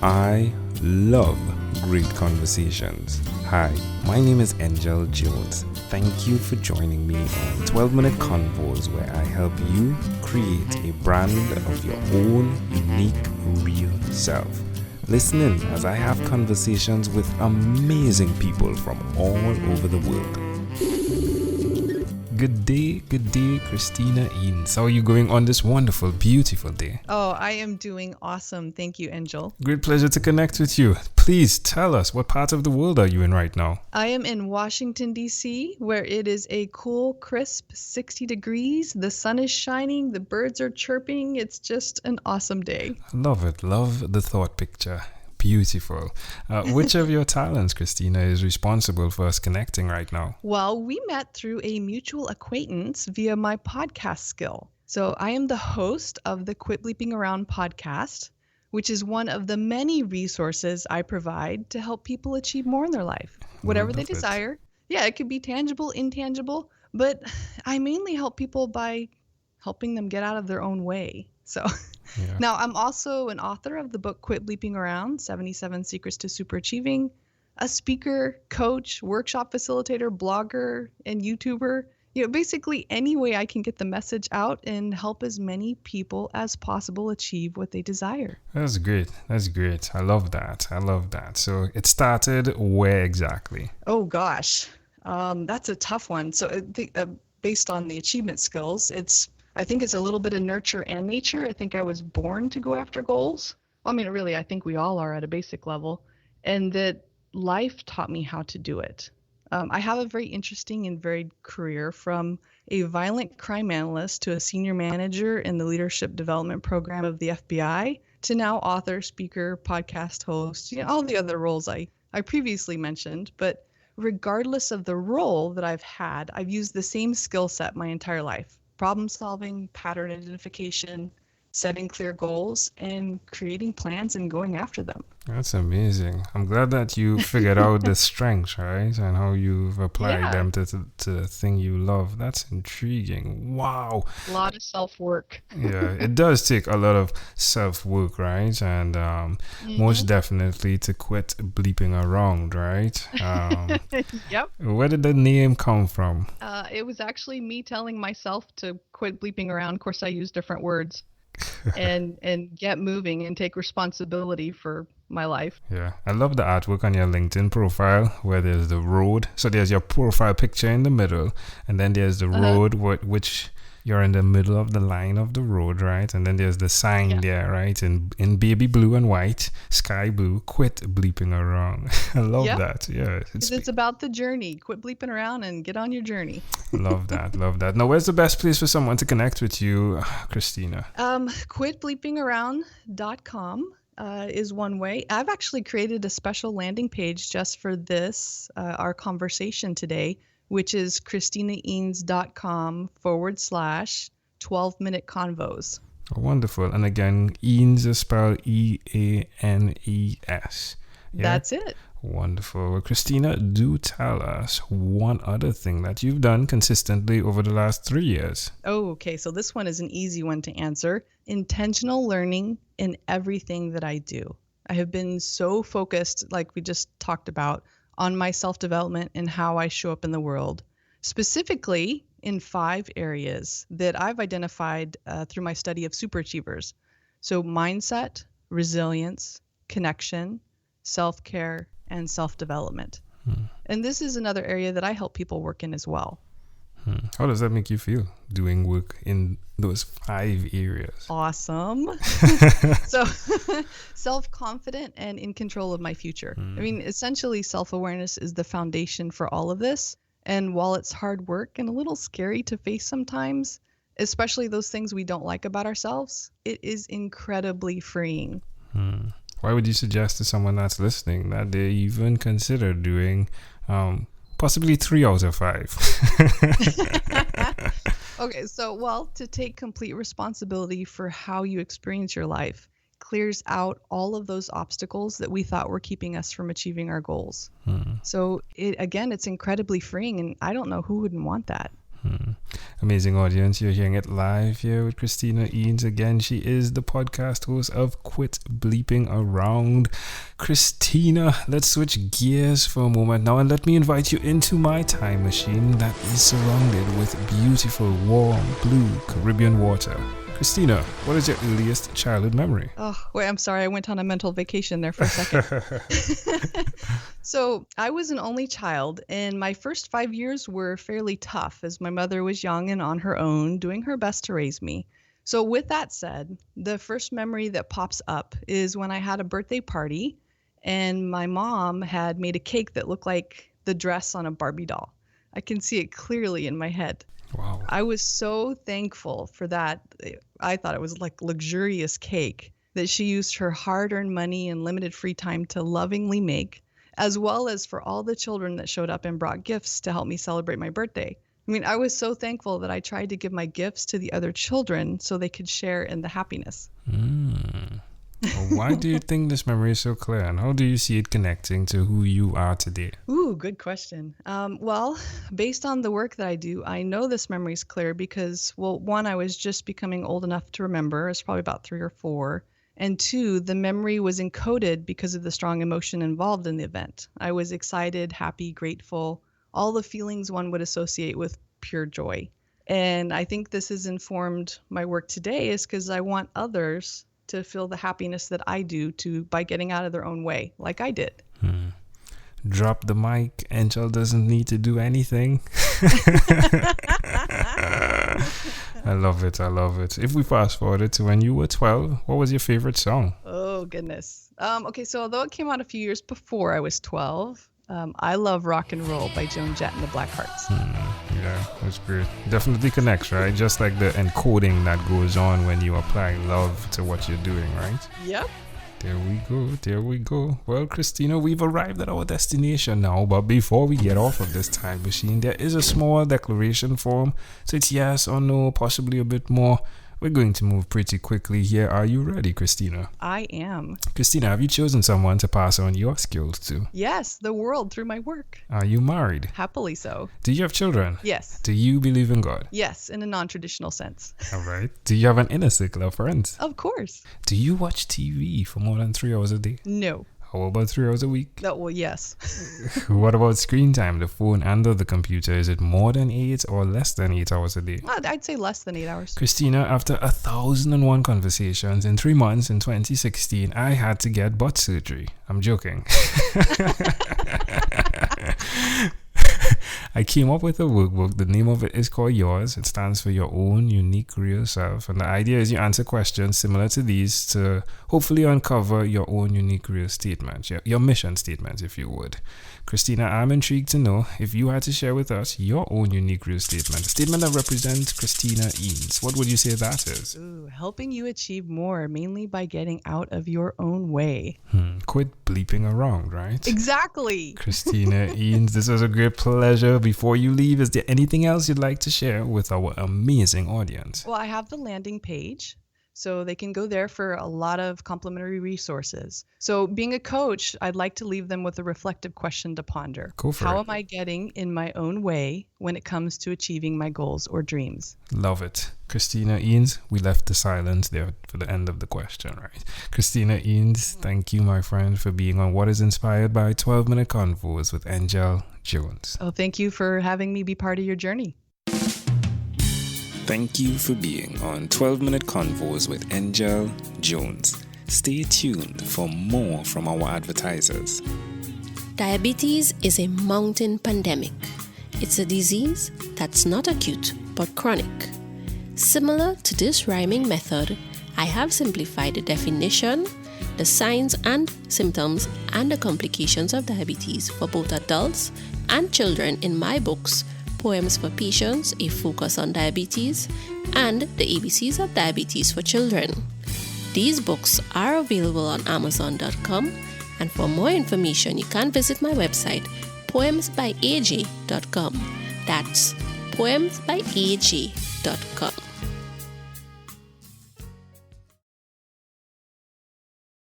I love great conversations. Hi, my name is Angel Jones. Thank you for joining me on 12-Minute Convos, where I help you create a brand of your own unique, real self. Listen in as I have conversations with amazing people from all over the world. Good day, Christina Eanes. How are you going on this wonderful, beautiful day? Oh, I am doing awesome. Thank you, Angel. Great pleasure to connect with you. Please tell us, what part of the world are you in right now? I am in Washington, D.C., where it is a cool, crisp 60 degrees. The sun is shining. The birds are chirping. It's just an awesome day. I love it. Love the thought picture. Beautiful. Which of your talents, Christina, is responsible for us connecting right now? Well, we met through a mutual acquaintance via my podcast skill. So I am the host of the Quit Bleeping Around podcast, which is one of the many resources I provide to help people achieve more in their life, whatever they desire. Yeah, it could be tangible, intangible, but I mainly help people by helping them get out of their own way. So Now, I'm also an author of the book Quit Bleeping Around, 77 Secrets to Superachieving, a speaker, coach, workshop facilitator, blogger, and YouTuber. Basically any way I can get the message out and help as many people as possible achieve what they desire. That's great. I love that. So it started where exactly? Oh, gosh. That's a tough one. So based on the achievement skills, I think it's a little bit of nurture and nature. I think I was born to go after goals. Well, I mean, really, I think we all are at a basic level, and that life taught me how to do it. I have a very interesting and varied career, from a violent crime analyst to a senior manager in the leadership development program of the FBI, to now author, speaker, podcast host, all the other roles I previously mentioned. But regardless of the role that I've had, I've used the same skill set my entire life. Problem solving, pattern identification, setting clear goals, and creating plans and going after them. That's amazing. I'm glad that you figured out the strengths, right? And how you've applied them to the thing you love. That's intriguing. Wow. A lot of self-work. Yeah, it does take a lot of self-work, right? And most definitely to quit bleeping around, right? Yep. Where did the name come from? It was actually me telling myself to quit bleeping around. Of course, I use different words. and get moving and take responsibility for my life. Yeah, I love the artwork on your LinkedIn profile where there's the road. So there's your profile picture in the middle, and then there's the road which you're in the middle of the line of the road, right? And then there's the sign there, right? In baby blue and white, sky blue, quit bleeping around. I love that. Yeah. It's about the journey. Quit bleeping around and get on your journey. Love that. Now, where's the best place for someone to connect with you, Christina? Quitbleepingaround.com is one way. I've actually created a special landing page just for this, our conversation today, which is christinaeanes.com/12-minute convos. Oh, wonderful. And again, Eanes is spelled E-A-N-E-S. Yeah? That's it. Wonderful. Well, Christina, do tell us one other thing that you've done consistently over the last 3 years. Oh, okay. So this one is an easy one to answer. Intentional learning in everything that I do. I have been so focused, like we just talked about, on my self-development and how I show up in the world, specifically in 5 areas that I've identified through my study of superachievers. So mindset, resilience, connection, self-care, and self-development. And this is another area that I help people work in as well. How does that make you feel, doing work in those 5 areas? Awesome. So self-confident and in control of my future. I mean, essentially, self-awareness is the foundation for all of this. And while it's hard work and a little scary to face sometimes, especially those things we don't like about ourselves, it is incredibly freeing. Why would you suggest to someone that's listening that they even consider doing possibly 3 out of 5? Okay, so, to take complete responsibility for how you experience your life clears out all of those obstacles that we thought were keeping us from achieving our goals. So, it's incredibly freeing, and I don't know who wouldn't want that. Amazing audience, you're hearing it live here with Christina Eanes. Again, she is the podcast host of Quit Bleeping Around. Christina, let's switch gears for a moment now and let me invite you into my time machine that is surrounded with beautiful, warm, blue Caribbean water. Christina, what is your earliest childhood memory? Oh, wait, I'm sorry. I went on a mental vacation there for a second. So I was an only child, and my first 5 years were fairly tough as my mother was young and on her own, doing her best to raise me. So with that said, the first memory that pops up is when I had a birthday party, and my mom had made a cake that looked like the dress on a Barbie doll. I can see it clearly in my head. Wow. I was so thankful for that. I thought it was like luxurious cake that she used her hard-earned money and limited free time to lovingly make, as well as for all the children that showed up and brought gifts to help me celebrate my birthday. I mean, I was so thankful that I tried to give my gifts to the other children so they could share in the happiness. Well, why do you think this memory is so clear, and how do you see it connecting to who you are today? Ooh, good question. Well, based on the work that I do, I know this memory is clear because, well, one, I was just becoming old enough to remember. It's probably about 3 or 4. And 2, the memory was encoded because of the strong emotion involved in the event. I was excited, happy, grateful, all the feelings one would associate with pure joy. And I think this has informed my work today is because I want others to feel the happiness that I do by getting out of their own way, like I did. Drop the mic. Angel doesn't need to do anything. I love it. If we fast forward to when you were 12, what was your favorite song? Oh, goodness. Okay, so although it came out a few years before I was 12, I love Rock and Roll by Joan Jett and the Blackhearts. Yeah, that's great. Definitely connects, right? Just like the encoding that goes on when you apply love to what you're doing, right? Yep. There we go. Well, Christina, we've arrived at our destination now, but before we get off of this time machine, there is a small declaration form. So it's yes or no, possibly a bit more. We're going to move pretty quickly here. Are you ready, Christina? I am. Christina, have you chosen someone to pass on your skills to? Yes, the world through my work. Are you married? Happily so. Do you have children? Yes. Do you believe in God? Yes, in a non-traditional sense. All right. Do you have an inner circle of friends? Of course. Do you watch TV for more than 3 hours a day? No. How about 3 hours a week? Oh, well, yes. What about screen time, the phone and or the computer? Is it more than 8 or less than 8 hours a day? I'd say less than 8 hours. Christina, after 1,001 conversations in 3 months in 2016, I had to get butt surgery. I'm joking. I came up with a workbook. The name of it is called Yours. It stands for Your Own Unique Real Self. And the idea is you answer questions similar to these to hopefully uncover your own unique real statements, your mission statements, if you would. Christina, I'm intrigued to know if you had to share with us your own unique real statement, a statement that represents Christina Eanes. What would you say that is? Ooh, helping you achieve more, mainly by getting out of your own way. Quit bleeping around, right? Exactly. Christina Eanes, this was a great pleasure. Before you leave, is there anything else you'd like to share with our amazing audience? Well, I have the landing page, so they can go there for a lot of complimentary resources. So being a coach, I'd like to leave them with a reflective question to ponder. Go for it. How am I getting in my own way when it comes to achieving my goals or dreams? Love it. Christina Eanes, we left the silence there for the end of the question, right? Christina Eanes, thank you, my friend, for being on What is Inspired by 12-Minute Convos with Angel Jones. Oh, thank you for having me be part of your journey. Thank you for being on 12-Minute Convos with Angel Jones. Stay tuned for more from our advertisers. Diabetes is a mountain pandemic. It's a disease that's not acute but chronic. Similar to this rhyming method, I have simplified the definition, the signs and symptoms, and the complications of diabetes for both adults and children in my books, Poems for Patients, A Focus on Diabetes, and The ABCs of Diabetes for Children. These books are available on Amazon.com, and for more information, you can visit my website, poemsbyaj.com. That's poemsbyaj.com.